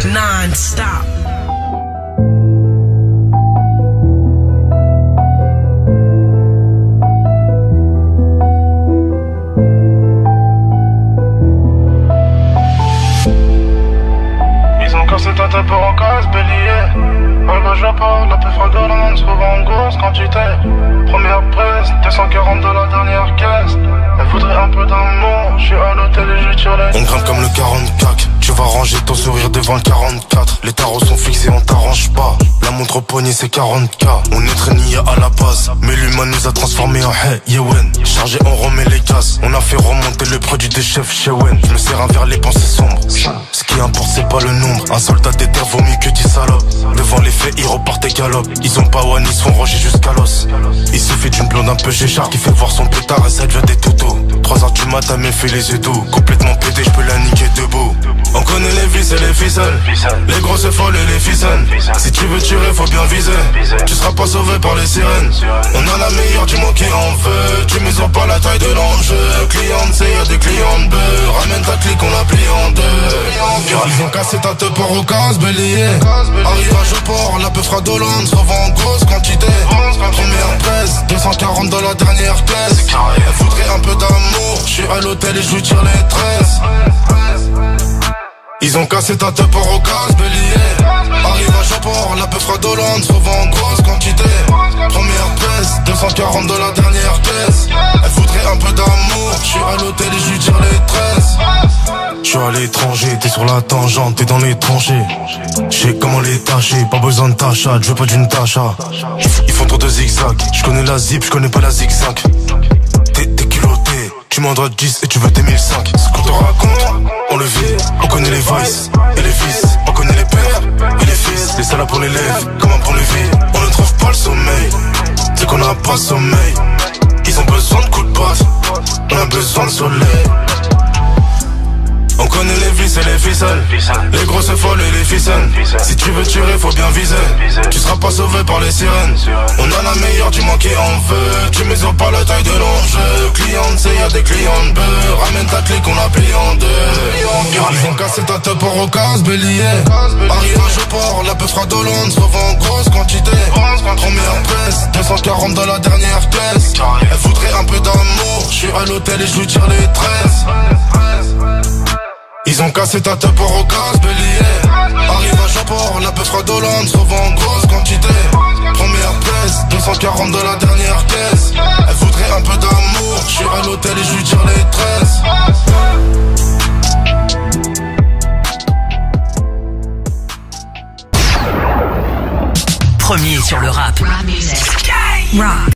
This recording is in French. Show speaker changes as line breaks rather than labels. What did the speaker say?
non-stop.
Ils ont cassé ta tête pour en casse, bélier. Elle va Japon, la PFA de Londres, se trouve en grosse quantité. Première presse, 240 de la dernière caisse. Elle voudrait un peu d'amour, je suis à l'hôtel et je tire les...
On grimpe comme le 44, tu vas ranger ton sourire devant le 44. Les tarots sont fixés, on t'arrange pas. La montre au poignet c'est 40K. On est traîné à la base, mais l'humain nous a transformés en hey, Yewen. Chargé on remet les casses, on a fait remonter le produit des chefs chez Wen. Je me serre vers les pensées sombres, ce qui importe c'est pas le nombre. Un soldat déter vaut mieux que 10 salopes. Devant les faits ils repartent et galopent. Ils ont pas one, ils se font roger jusqu'à l'os. Il suffit d'une blonde un peu chéchard qui fait voir son pétard et ça devient des toutous. 3h du matin mais fait les yeux doux. Complètement pété, je peux la niquer debout. On connaît les vis et les ficelles, les grosses folles et les ficelles. Si tu veux tirer faut bien viser, tu seras pas sauvé par les sirènes. On a la meilleure, dis-moi qui en veut. Tu mesures pas la taille de l'enjeu. Client C, y'a des clients de beurre. Ramène ta clique, on la plie en deux. Ils ont cassé ta tête pour au casse, bélier. Arrive à Joport, la peu fera d'Hollande, se revend en grosse quantité. Première presse, 240 dans la dernière caisse. Elle voudrait un peu d'amour, je suis à l'hôtel et je lui tire les tresses. Ils ont cassé ta tête pour au casse, bélier. Arrive à Japon, la peu fera d'Hollande, se revend en grosse quantité. Première presse, 240 dans la dernière caisse. Elle voudrait un peu d'amour, je suis à l'hôtel et je lui tire les tresses. Je suis à l'étranger, t'es sur la tangente, t'es dans les tranchées. Je sais comment les tâcher, pas besoin de tâcha, je veux pas d'une tâcha. Ils font trop de zigzag, je connais la zip, je connais pas la zigzag. T'es culotté, tu m'en dois 10 et tu veux tes 1005. Ce qu'on te raconte, on le vit, on connaît les vices et les vices, on connaît les pères et les fils. Les salades pour les lèvres, comment prendre le vide, on ne trouve pas le sommeil. C'est qu'on n'a pas sommeil, ils ont besoin de coups de passe, on a besoin de soleil. On connaît les vis et les ficelles, les grosses folles et les ficelles. Si tu veux tirer faut bien viser, tu seras pas sauvé par les sirènes. On a la meilleure, dis-moi qui en veut. Tu mesures pas la taille de l'enjeu. Client C, y'a des clients de beurre. Ramène ta clique, on la plie en deux. Ils ont cassé ta tête pour au casse, bélier. Arrive à Joport, la peu fera d'Hollande, se revend en grosse quantité. Première presse, 240 dans la dernière caisse. Elle voudrait un peu d'amour, je suis à l'hôtel et je lui tire les tresses. Ils ont cassé ta tête pour au casse, bélier. Arrive à Japon, la peu fera d'Hollande, se revend en grosse quantité. Première presse, 240 dans la dernière caisse. Elle voudrait un peu d'amour, je suis à l'hôtel et je lui tire les tresses.
Premier sur le rap. Rock.